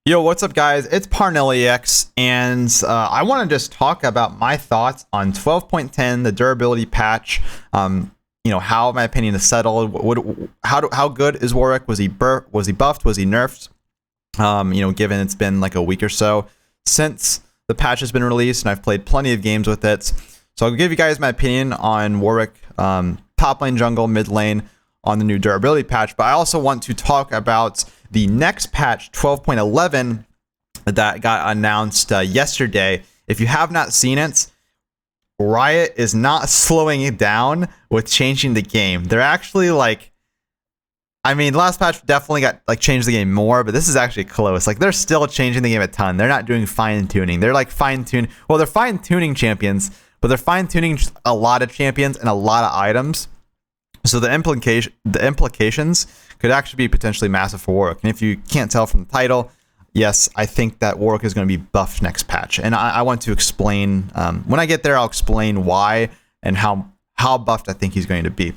Yo, what's up, guys? It's Parnellyx, and I want to just talk about my thoughts on 12.10, the durability patch. How my opinion is settled. How good is Warwick? Was he buffed? Was he nerfed? Given it's been like a week or so since the patch has been released, and I've played plenty of games with it. So I'll give you guys my opinion on Warwick, top lane, jungle, mid lane, on the new durability patch. But I also want to talk about the next patch, 12.11, that got announced yesterday. If you have not seen it, Riot is not slowing it down with changing the game. They're actually last patch definitely got changed the game more, but this is actually close. They're still changing the game a ton. They're not doing fine tuning. They're they're fine tuning champions, but they're fine tuning a lot of champions and a lot of items. So the implications could actually be potentially massive for Warwick. And if you can't tell from the title, yes, I think that Warwick is going to be buffed next patch. And I want to explain, when I get there, I'll explain why and how buffed I think he's going to be.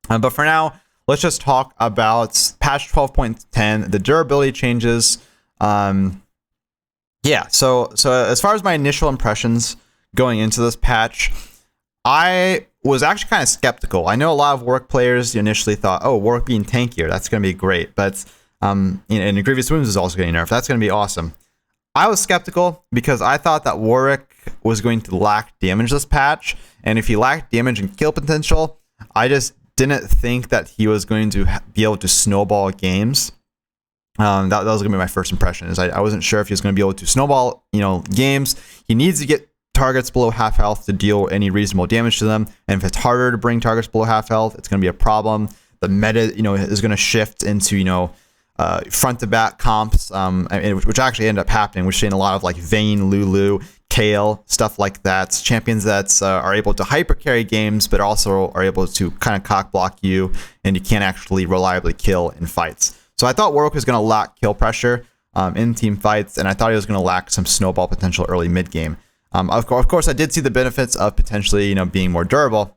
But for now, let's just talk about patch 12.10, the durability changes. So as far as my initial impressions going into this patch, I was actually kind of skeptical. I know a lot of Warwick players initially thought, oh, Warwick being tankier, that's going to be great. But and Grievous Wounds is also getting nerfed. That's going to be awesome. I was skeptical because I thought that Warwick was going to lack damage this patch. And if he lacked damage and kill potential, I just didn't think that he was going to be able to snowball games. That was going to be my first impression. I wasn't sure if he was going to be able to snowball games. He needs to get targets below half health to deal any reasonable damage to them, and if it's harder to bring targets below half health, it's going to be a problem. The meta is going to shift into front to back comps, which actually end up happening. We're seeing a lot of Vayne, Lulu, Kale, stuff like that, champions that are able to hyper carry games but also are able to kind of cock block you, and you can't actually reliably kill in fights. So I thought Warwick was going to lack kill pressure in team fights, and I thought he was going to lack some snowball potential early mid game. Of course, I did see the benefits of potentially, being more durable,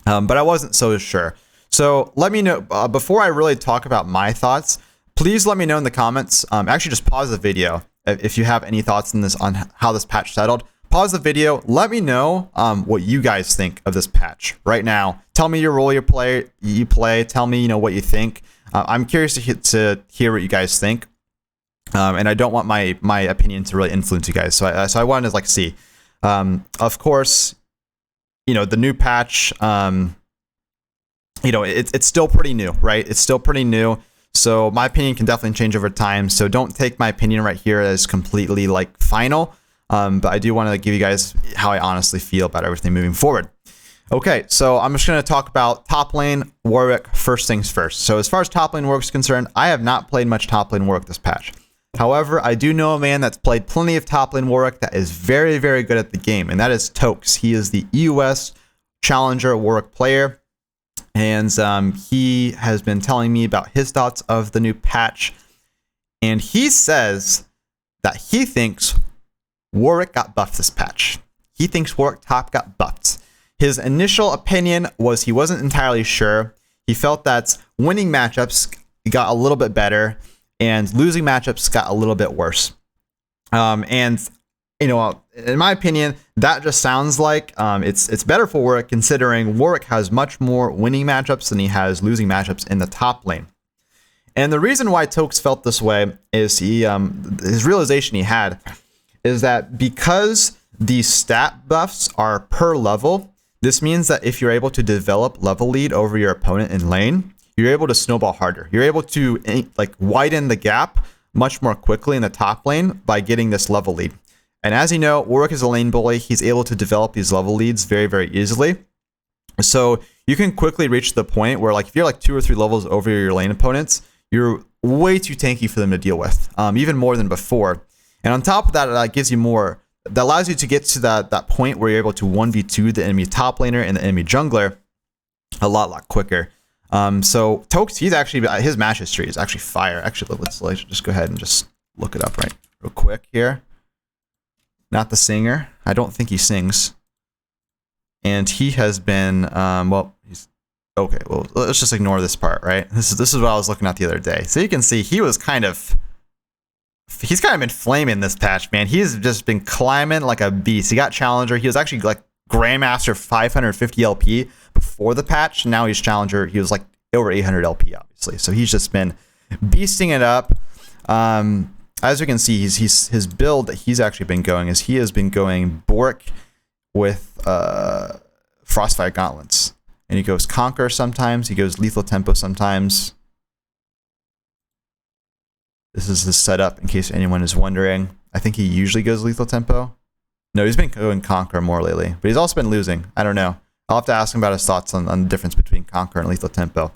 but I wasn't so sure. So let me know, before I really talk about my thoughts, please let me know in the comments. Actually, just pause the video if you have any thoughts on how this patch settled. Pause the video. Let me know what you guys think of this patch right now. Tell me your role you play. Tell me, what you think. I'm curious to hear what you guys think. And I don't want my opinion to really influence you guys. So I wanted to see. Of course, the new patch, it's still pretty new, right? It's still pretty new. So my opinion can definitely change over time. So don't take my opinion right here as completely final. But I do want to give you guys how I honestly feel about everything moving forward. Okay, so I'm just going to talk about top lane Warwick first things first. So as far as top lane Warwick is concerned, I have not played much top lane Warwick this patch. However, I do know a man that's played plenty of top lane Warwick that is very, very good at the game, and that is Tokes. He is the EUS Challenger Warwick player, and he has been telling me about his thoughts of the new patch, and he says that he thinks Warwick got buffed this patch. He thinks Warwick top got buffed. His initial opinion was he wasn't entirely sure. He felt that winning matchups got a little bit better, and losing matchups got a little bit worse. In my opinion, that just sounds like it's better for Warwick, considering Warwick has much more winning matchups than he has losing matchups in the top lane. And the reason why Tokes felt this way is his realization he had is that because the stat buffs are per level, this means that if you're able to develop level lead over your opponent in lane, you're able to snowball harder. You're able to widen the gap much more quickly in the top lane by getting this level lead. And as you know, Warwick is a lane bully. He's able to develop these level leads very, very easily. So you can quickly reach the point where if you're 2 or 3 levels over your lane opponents, you're way too tanky for them to deal with, even more than before. And on top of that, that gives you more. That allows you to get to that point where you're able to 1v2 the enemy top laner and the enemy jungler a lot quicker. So Tokes, he's actually, his match history is actually fire. Actually, let's just go ahead and just look it up real quick here. Not the singer. I don't think he sings. And he has been, he's okay. Well, let's just ignore this part, right? This is what I was looking at the other day. So you can see he was kind of he's kind of been flaming this patch, man. He's just been climbing like a beast. He got Challenger. He was actually like Grandmaster 550 LP before the patch. Now he's Challenger. He was like over 800 LP, obviously. So he's just been beasting it up. As you can see, his build that he's actually been going is he has been going Warwick with Frostfire Gauntlets. And he goes Conquer sometimes. He goes Lethal Tempo sometimes. This is his setup, in case anyone is wondering. I think he usually goes Lethal Tempo. No, he's been going Conquer more lately. But he's also been losing. I don't know. I'll have to ask him about his thoughts on the difference between Conquer and Lethal Tempo.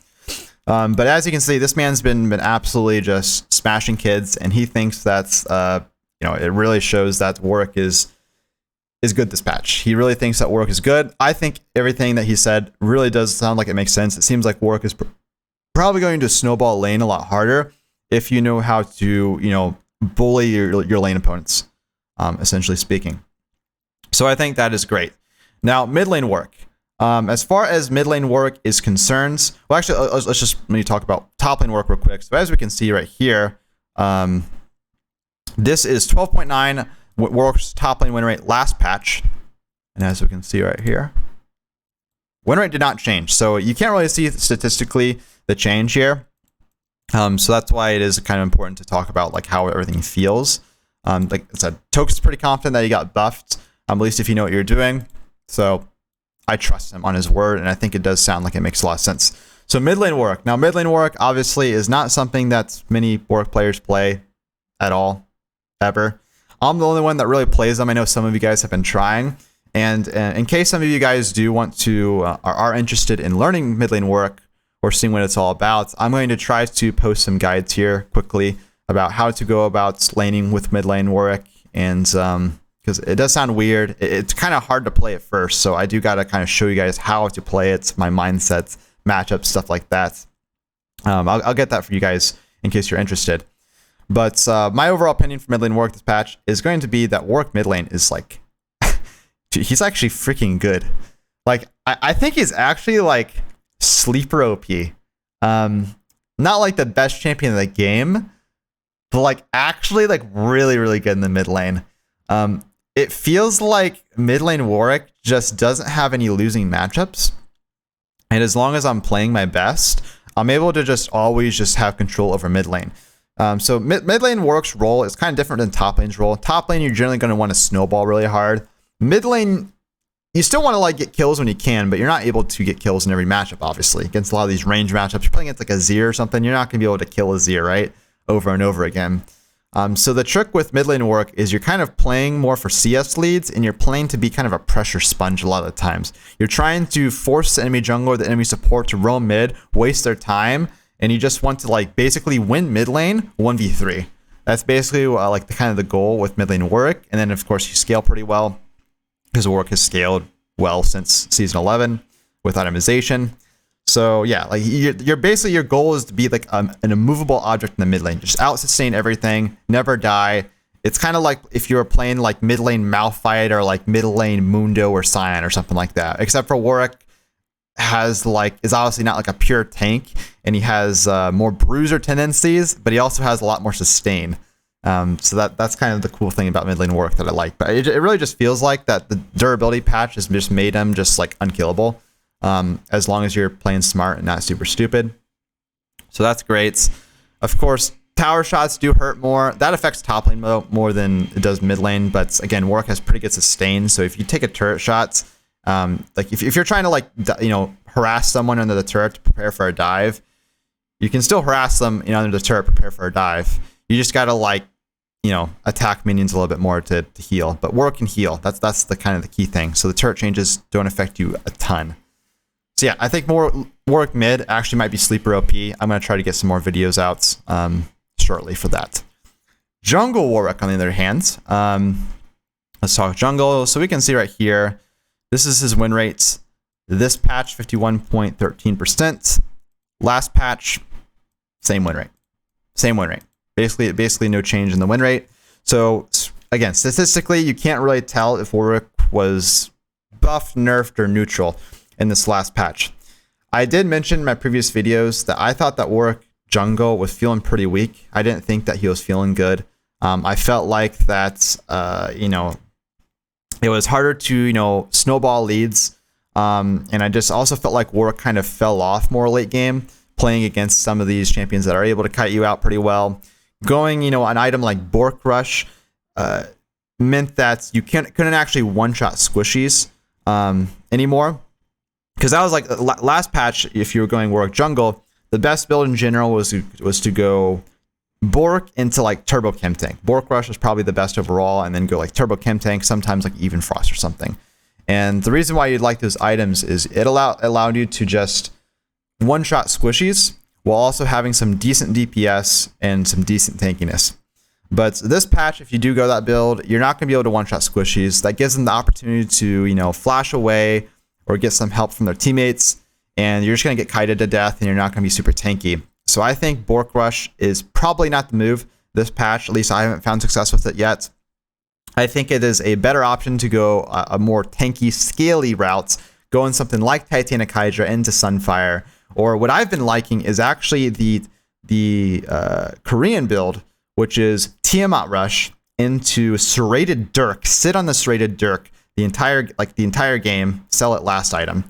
But as you can see, this man's been absolutely just smashing kids. And he thinks that's, it really shows that Warwick is good this patch. He really thinks that Warwick is good. I think everything that he said really does sound like it makes sense. It seems like Warwick is probably going to snowball lane a lot harder if you know how to, bully your lane opponents, essentially speaking. So I think that is great. Now, mid lane Warwick. As far as mid lane Warwick is concerned, well, actually, let me talk about top lane Warwick real quick. So as we can see right here, this is 12.9 Warwick's top lane win rate last patch. And as we can see right here, win rate did not change. So you can't really see statistically the change here. So that's why it is kind of important to talk about like how everything feels. Like I said, Toke's pretty confident that he got buffed, at least if you know what you're doing. So I trust him on his word, and I think it does sound like it makes a lot of sense. So mid lane Warwick. Now mid lane Warwick obviously is not something that many Warwick players play at all, ever. I'm the only one that really plays them. I know some of you guys have been trying. And in case some of you guys do want to, are interested in learning mid lane Warwick or seeing what it's all about, I'm going to try to post some guides here quickly about how to go about laning with mid lane Warwick. And because it does sound weird, it's kind of hard to play at first. So I do got to kind of show you guys how to play it, my mindsets, matchups, stuff like that. I'll get that for you guys in case you're interested. But my overall opinion for mid lane Warwick this patch is going to be that Warwick mid lane is like, he's actually freaking good. Like, I think he's actually like sleeper OP. Not like the best champion of the game, but like actually like really, really good in the mid lane. It feels like mid lane Warwick just doesn't have any losing matchups. And as long as I'm playing my best, I'm able to just always just have control over mid lane. So mid lane Warwick's role is kind of different than top lane's role. Top lane, you're generally going to want to snowball really hard. Mid lane, you still want to like get kills when you can, but you're not able to get kills in every matchup, obviously. Against a lot of these range matchups, you're playing against like a Zir or something, you're not going to be able to kill a Zir, right? Over and over again. So the trick with mid lane Warwick is you're kind of playing more for CS leads, and you're playing to be kind of a pressure sponge a lot of the times. You're trying to force the enemy jungler or the enemy support to roam mid, waste their time, and you just want to like basically win mid lane 1v3. That's basically like the kind of the goal with mid lane Warwick. And then of course you scale pretty well because Warwick has scaled well since season 11 with itemization. So yeah, like you're basically, your goal is to be like an immovable object in the mid lane. Just out sustain everything, never die. It's kind of like if you were playing like mid lane Malphite or like mid lane Mundo or Scion or something like that. Except for Warwick is obviously not like a pure tank, and he has more bruiser tendencies, but he also has a lot more sustain. So that's kind of the cool thing about mid lane Warwick that I like. But it really just feels like that the durability patch has just made him just like unkillable, as long as you're playing smart and not super stupid. So that's great. Of course, tower shots do hurt more. That affects top lane more than it does mid lane. But again, Warwick has pretty good sustain. So if you take a turret shot, like if you're trying to like harass someone under the turret to prepare for a dive, you can still harass them under the turret, prepare for a dive. You just gotta like attack minions a little bit more to heal. But Warwick can heal. That's the kind of the key thing. So the turret changes don't affect you a ton. So yeah, I think more Warwick mid actually might be sleeper OP. I'm gonna try to get some more videos out shortly for that. Jungle Warwick on the other hand, let's talk jungle. So we can see right here, this is his win rates. This patch 51.13%. Last patch, same win rate. Same win rate. Basically no change in the win rate. So again, statistically, you can't really tell if Warwick was buffed, nerfed, or neutral in this last patch. I did mention in my previous videos that I thought that Warwick jungle was feeling pretty weak. I didn't think that he was feeling good. I felt like that, it was harder to, snowball leads. And I just also felt like Warwick kind of fell off more late game, playing against some of these champions that are able to kite you out pretty well. Going, an item like Bork Rush meant that you couldn't actually one-shot squishies anymore. Because that was like last patch, if you were going Warwick jungle, the best build in general was to go Bork into like Turbo Chem Tank. Bork Rush was probably the best overall, and then go like Turbo Chem Tank, sometimes like Even Frost or something. And the reason why you'd like those items is it allowed you to just one-shot squishies while also having some decent DPS and some decent tankiness. But this patch, if you do go that build, you're not going to be able to one-shot squishies. That gives them the opportunity to, flash away or get some help from their teammates, and you're just going to get kited to death, and you're not going to be super tanky. So I think Bork Rush is probably not the move this patch. At least I haven't found success with it yet. I think it is a better option to go a more tanky, scaly route, going something like Titanic Hydra into Sunfire. Or what I've been liking is actually the Korean build, which is Tiamat Rush into Serrated Dirk. Sit on the Serrated Dirk the entire game. Sell it last item,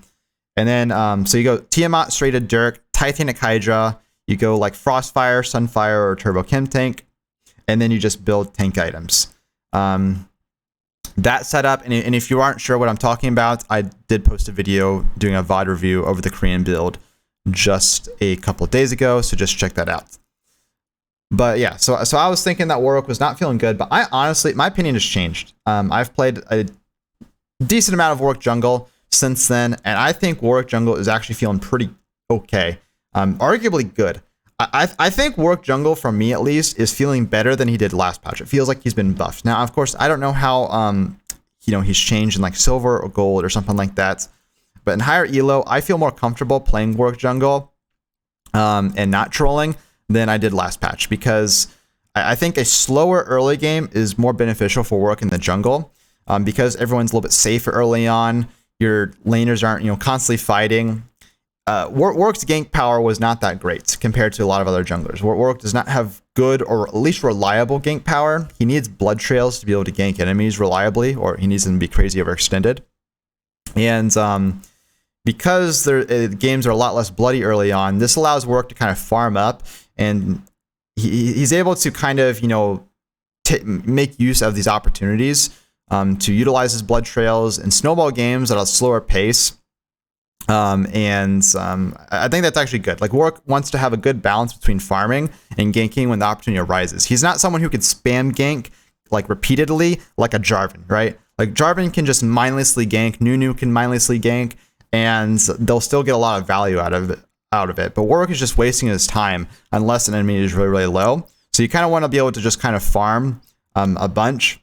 and then so you go Tiamat, Serrated Dirk, Titanic Hydra. You go like Frostfire, Sunfire, or Turbo Chem Tank, and then you just build tank items. That setup, and if you aren't sure what I'm talking about, I did post a video doing a VOD review over the Korean build just a couple of days ago, so just check that out. But yeah, so I was thinking that Warwick was not feeling good, but I honestly, my opinion has changed. I've played a decent amount of Warwick jungle since then, and I think Warwick jungle is actually feeling pretty okay. Arguably good. I think Warwick jungle, from me at least, is feeling better than he did last patch. It feels like he's been buffed. Now, of course, I don't know how he's changed in like silver or gold or something like that. But in higher elo, I feel more comfortable playing Warwick jungle and not trolling than I did last patch, because I think a slower early game is more beneficial for Warwick in the jungle, because everyone's a little bit safer early on. Your laners aren't constantly fighting. Warwick's gank power was not that great compared to a lot of other junglers. Warwick does not have good or at least reliable gank power. He needs blood trails to be able to gank enemies reliably, or he needs them to be crazy overextended. And because games are a lot less bloody early on, this allows Warwick to kind of farm up, and he's able to kind of make use of these opportunities to utilize his blood trails and snowball games at a slower pace. I think that's actually good. Like, Warwick wants to have a good balance between farming and ganking when the opportunity arises. He's not someone who can spam gank like repeatedly like a Jarvan, right? Like, Jarvan can just mindlessly gank, Nunu can mindlessly gank, and they'll still get a lot of value out of it. But Warwick is just wasting his time unless an enemy is really, really low. So you kind of want to be able to just kind of farm a bunch,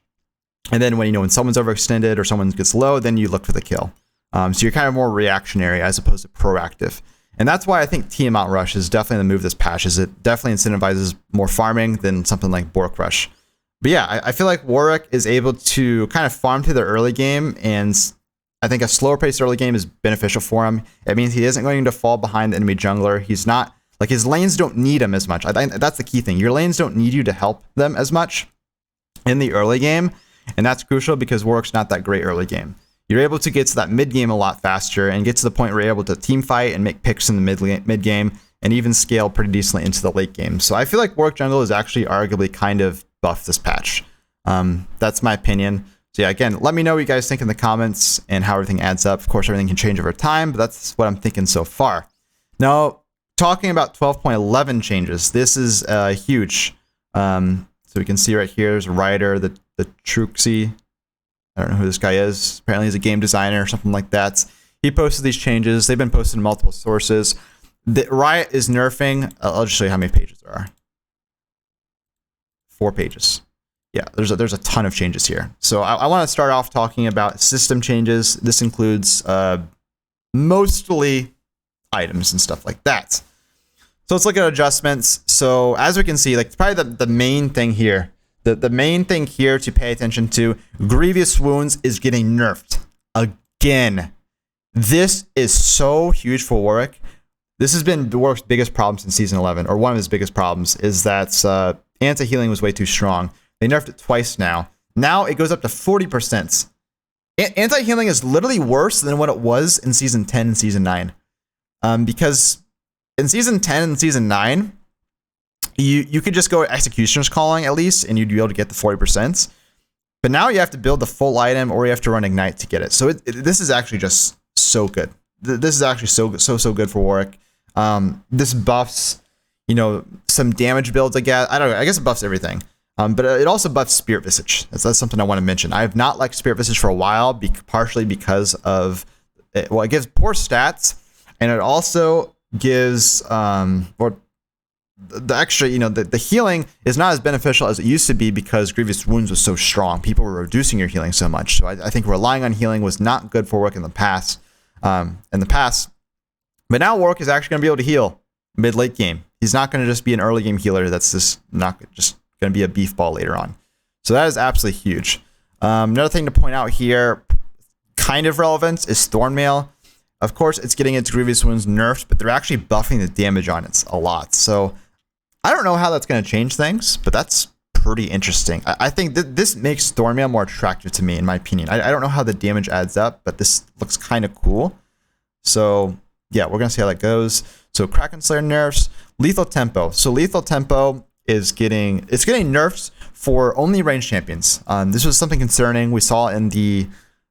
and then when someone's overextended or someone gets low, then you look for the kill. So you're kind of more reactionary as opposed to proactive. And that's why I think Tiamat Rush is definitely the move this patch, is it definitely incentivizes more farming than something like Bork Rush. But yeah, I feel like Warwick is able to kind of farm through the early game, and I think a slower paced early game is beneficial for him. It means he isn't going to fall behind the enemy jungler. He's not, like, his lanes don't need him as much. I think that's the key thing. Your lanes don't need you to help them as much in the early game, and that's crucial because Warwick's not that great early game. You're able to get to that mid game a lot faster and get to the point where you're able to team fight and make picks in the mid game and even scale pretty decently into the late game. So I feel like Warwick jungle is actually arguably kind of buffed this patch. That's my opinion. So yeah, again, let me know what you guys think in the comments and how everything adds up. Of course, everything can change over time, but that's what I'm thinking so far. Now, talking about 12.11 changes, this is huge. So we can see right here, there's Ryder, the Truxie. I don't know who this guy is. Apparently he's a game designer or something like that. He posted these changes. They've been posted in multiple sources. The Riot is nerfing. I'll just show you how many pages there are. 4 pages. Yeah, there's a ton of changes here. So I want to start off talking about system changes. This includes mostly items and stuff like that. So let's look at adjustments. So as we can see, like, probably the main thing here, the main thing here to pay attention to, Grievous Wounds is getting nerfed again. This is so huge for Warwick. This has been Warwick's biggest problem since Season 11, or one of his biggest problems, is that anti-healing was way too strong. They nerfed it twice now. Now it goes up to 40%. Anti-healing is literally worse than what it was in Season 10 and Season 9. Because in Season 10 and Season 9, you could just go Executioner's Calling at least, and you'd be able to get the 40%. But now you have to build the full item, or you have to run Ignite to get it. So this is actually just so good. This is actually so good for Warwick. This buffs, some damage builds. I guess it buffs everything. But it also buffs Spirit Visage. That's something I want to mention. I have not liked Spirit Visage for a while, partially because of it gives poor stats, and it also gives the extra, the healing is not as beneficial as it used to be because Grievous Wounds was so strong. People were reducing your healing so much. So I think relying on healing was not good for Warwick in the past. But now Warwick is actually going to be able to heal mid-late game. He's not going to just be an early game healer that's just not just going to be a beef ball later on. So that is absolutely huge. Another thing to point out here, kind of relevant, is Thornmail. Of course, it's getting its Grievous Wounds nerfed, but they're actually buffing the damage on it a lot. So I don't know how that's going to change things, but that's pretty interesting. I think this makes Thornmail more attractive to me, in my opinion. I don't know how the damage adds up, but this looks kind of cool. So yeah, we're going to see how that goes. So Kraken Slayer nerfs, Lethal Tempo. So Lethal Tempo is getting nerfs for only ranged champions. This was something concerning. We saw in the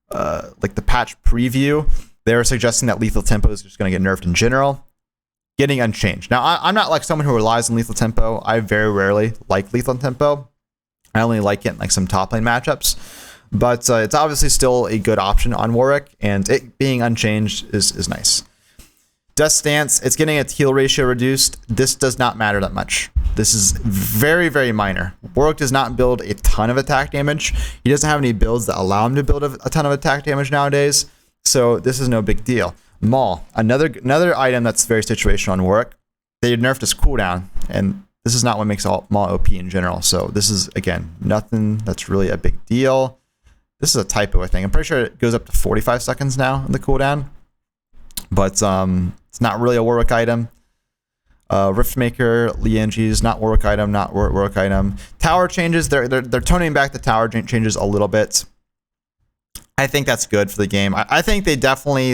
the patch preview. They were suggesting that Lethal Tempo is just going to get nerfed in general. Getting unchanged. Now, I'm not like someone who relies on Lethal Tempo. I very rarely like Lethal Tempo. I only like it in like some top lane matchups. But it's obviously still a good option on Warwick, and it being unchanged is nice. Death Stance, it's getting its heal ratio reduced. This does not matter that much. This is very, very minor. Warwick does not build a ton of attack damage. He doesn't have any builds that allow him to build a ton of attack damage nowadays. So this is no big deal. Maul, another item that's very situational on Warwick. They nerfed his cooldown, and this is not what makes Maul OP in general. So this is, again, nothing that's really a big deal. This is a typo, I think. I'm pretty sure it goes up to 45 seconds now in the cooldown. But it's not really a Warwick item. Riftmaker, Lianji's, not Warwick item, not Warwick item. Tower changes, they're toning back the tower changes a little bit. I think that's good for the game. I think they definitely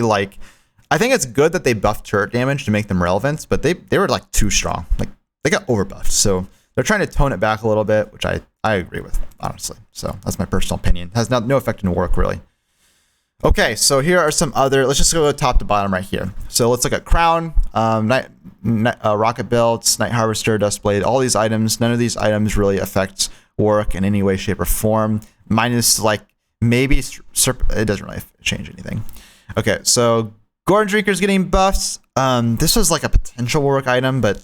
I think it's good that they buffed turret damage to make them relevant, but they were like too strong. Like they got overbuffed. So they're trying to tone it back a little bit, which I agree with, honestly. So that's my personal opinion. It has no effect in Warwick, really. Okay, so here are some other, let's just go top to bottom right here. So let's look at Crown, Rocket Belts, Night Harvester, Dustblade, all these items. None of these items really affect Warwick in any way, shape, or form. Minus maybe it doesn't really change anything. Okay, so Gorn Drinker's getting buffs. This was like a potential Warwick item, but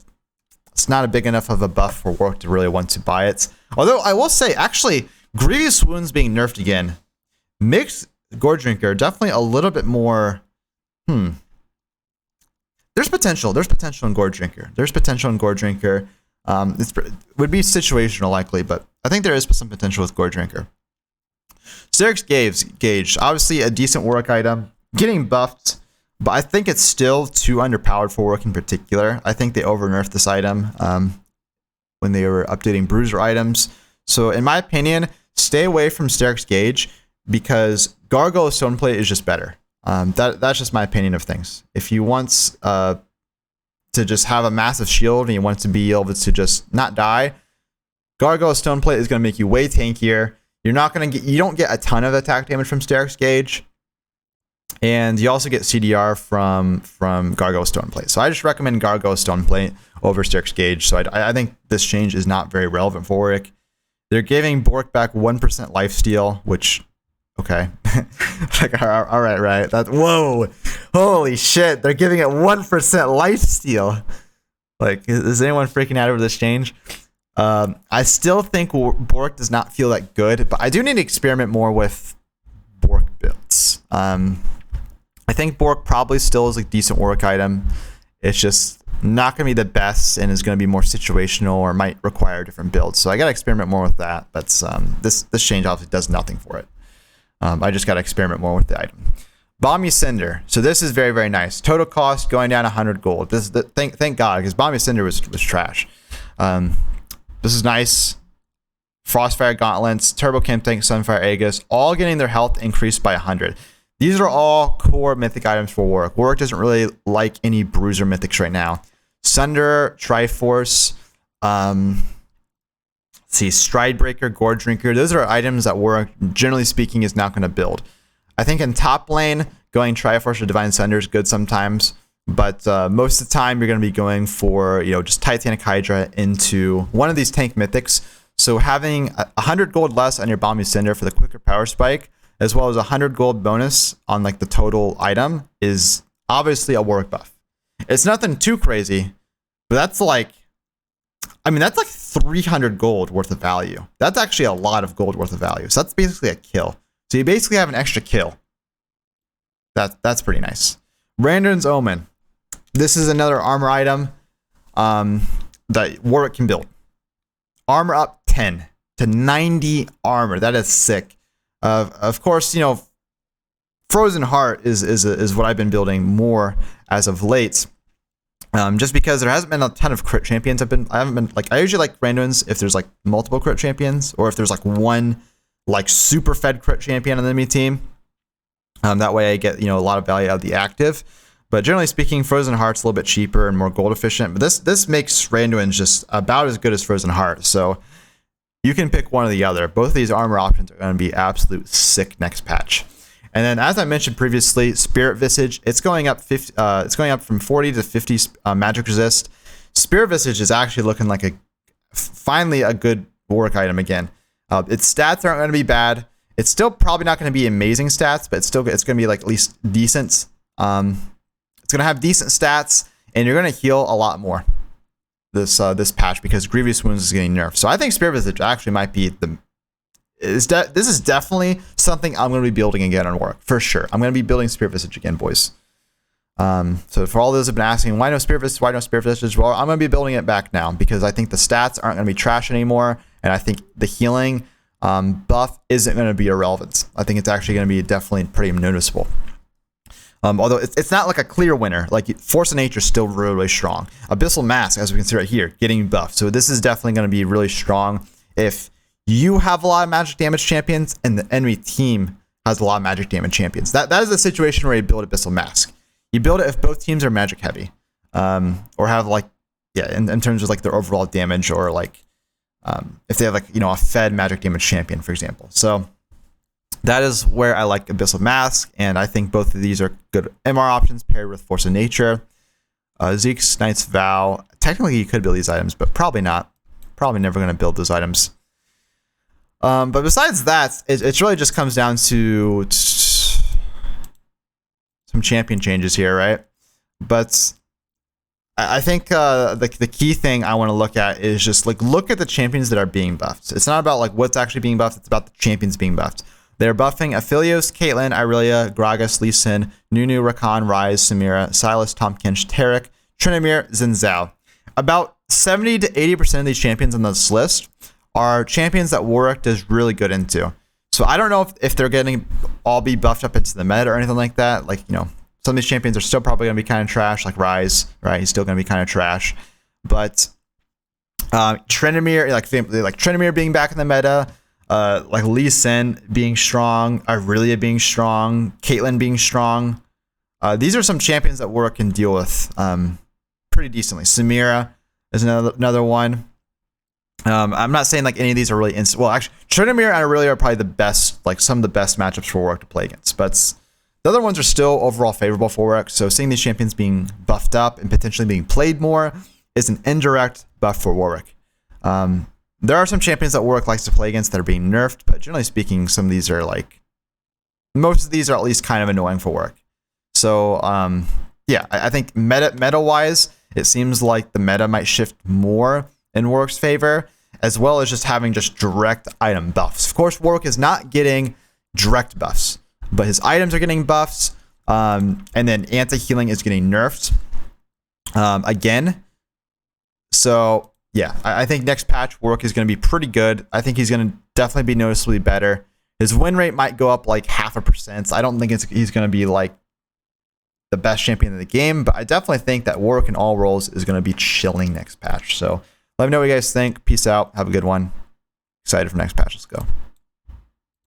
it's not a big enough of a buff for Warwick to really want to buy it. Although I will say, actually, Grievous Wounds being nerfed again makes Gorn Drinker definitely a little bit more. There's potential. There's potential in Gorn Drinker. It would be situational likely, but I think there is some potential with Gorn Drinker. Sterix Gauge, obviously a decent Warwick item, getting buffed, but I think it's still too underpowered for Warwick in particular. I think they over-nerfed this item when they were updating bruiser items. So in my opinion, stay away from Sterix Gauge because Gargoyle Stoneplate is just better. That's just my opinion of things. If you want to just have a massive shield and you want to be able to just not die, Gargoyle Stoneplate is going to make you way tankier. You don't get a ton of attack damage from Sterix Gauge, and you also get CDR from Gargoyle Stoneplate. So I just recommend Gargoyle Stoneplate over Sterix Gauge. So I think this change is not very relevant for Warwick. They're giving Bork back 1% lifesteal, which, okay, all right. Whoa, holy shit! They're giving it 1% lifesteal. Is anyone freaking out over this change? I still think Bork does not feel that good, but I do need to experiment more with Bork builds. I think Bork probably still is a decent Warwick item. It's just not going to be the best and is going to be more situational or might require different builds. So I got to experiment more with that. But this change obviously does nothing for it. I just got to experiment more with the item. Bomb Cinder. So this is very, very nice. Total cost going down 100 gold. Thank God, because Bomb Cinder was trash. This is nice Frostfire Gauntlets, Turbo Chem Tank, Sunfire Aegis, all getting their health increased by 100. These are all core mythic items for Warwick. Warwick doesn't really like any bruiser mythics right now. Sunder, Triforce, Stridebreaker, Gore Drinker. Those are items that Warwick, generally speaking, is not going to build. I think in top lane, going Triforce or Divine Sunder is good sometimes. But most of the time, you're going to be going for, just Titanic Hydra into one of these tank mythics. So having 100 gold less on your Balmy Cinder for the quicker power spike, as well as 100 gold bonus on like the total item, is obviously a Warwick buff. It's nothing too crazy, but that's like 300 gold worth of value. That's actually a lot of gold worth of value. So that's basically a kill. So you basically have an extra kill. That's pretty nice. Randon's Omen. This is another armor item that Warwick can build. Armor up 10 to 90 armor. That is sick. Of course, Frozen Heart is what I've been building more as of late. Just because there hasn't been a ton of crit champions. I usually like randoms if there's like multiple crit champions, or if there's like one like super fed crit champion on the enemy team. That way I get a lot of value out of the active. But generally speaking, Frozen Heart's a little bit cheaper and more gold efficient. But this makes Randuin's just about as good as Frozen Heart. So you can pick one or the other. Both of these armor options are going to be absolute sick next patch. And then, as I mentioned previously, Spirit Visage, it's going up from 40 to 50 magic resist. Spirit Visage is actually looking like finally a good Warwick item again. Its stats aren't going to be bad. It's still probably not going to be amazing stats, but it's going to be like at least decent. It's going to have decent stats, and you're going to heal a lot more this patch because Grievous Wounds is getting nerfed. So I think Spirit Visage actually might be this is definitely something I'm going to be building again on Warwick for sure. I'm going to be building Spirit Visage again, boys. So for all those who've been asking, why no Spirit Visage? Why no Spirit Visage? Well, I'm going to be building it back now because I think the stats aren't going to be trash anymore, and I think the healing buff isn't going to be irrelevant. I think it's actually going to be definitely pretty noticeable. Although it's not like a clear winner. Like Force of Nature is still really, really strong. Abyssal Mask, as we can see right here, getting buffed. So this is definitely going to be really strong if you have a lot of magic damage champions and the enemy team has a lot of magic damage champions. That is the situation where you build Abyssal Mask. You build it if both teams are magic heavy, or have in terms of like their overall damage, or like if they have a fed magic damage champion, for example. So that is where I like Abyssal Mask, and I think both of these are good MR options paired with Force of Nature. Zeke's Knight's Vow. Technically, you could build these items, but probably not. Probably never going to build those items. But besides that, it really just comes down to some champion changes here, right? But I think the key thing I want to look at is just look at the champions that are being buffed. It's not about what's actually being buffed. It's about the champions being buffed. They're buffing Aphelios, Caitlyn, Irelia, Gragas, Lee Sin, Nunu, Rakan, Ryze, Samira, Silas, Tahm Kench, Taric, Tryndamere, Xin Zhao. About 70 to 80% of these champions on this list are champions that Warwick does really good into. So I don't know if they're getting all be buffed up into the meta or anything like that. Some of these champions are still probably going to be kind of trash, like Ryze, right? He's still going to be kind of trash. But Tryndamere, Tryndamere being back in the meta, like Lee Sin being strong, Irelia being strong, Caitlyn being strong. These are some champions that Warwick can deal with pretty decently. Samira is another one. I'm not saying any of these are really well, actually, Tryndamere and Irelia are probably the best, some of the best matchups for Warwick to play against. But the other ones are still overall favorable for Warwick. So seeing these champions being buffed up and potentially being played more is an indirect buff for Warwick. There are some champions that Warwick likes to play against that are being nerfed, but generally speaking, some of these are most of these are at least kind of annoying for Warwick. So yeah, I think meta wise, it seems like the meta might shift more in Warwick's favor, as well as just having direct item buffs. Of course, Warwick is not getting direct buffs, but his items are getting buffs, and then anti-healing is getting nerfed again. So yeah, I think next patch Warwick is going to be pretty good. I think he's going to definitely be noticeably better. His win rate might go up 0.5%. I don't think he's going to be the best champion in the game, but I definitely think that Warwick in all roles is going to be chilling next patch. So let me know what you guys think. Peace out. Have a good one. excited for next patch. Let's go.